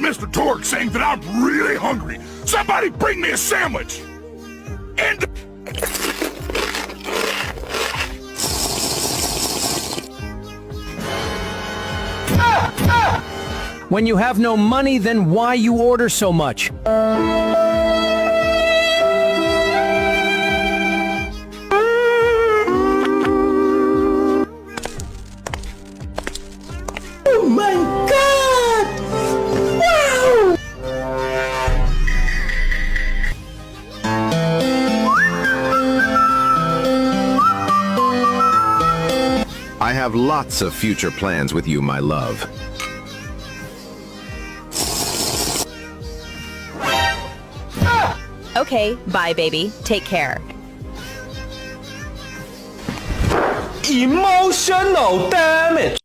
Mr. Torque saying that I'm really hungry. Somebody bring me a sandwich! And... When you have no money, then why you order so much? Oh my God! Wow! I have lots of future plans with you, my love. Okay, bye, baby. Take care. Emotional damage.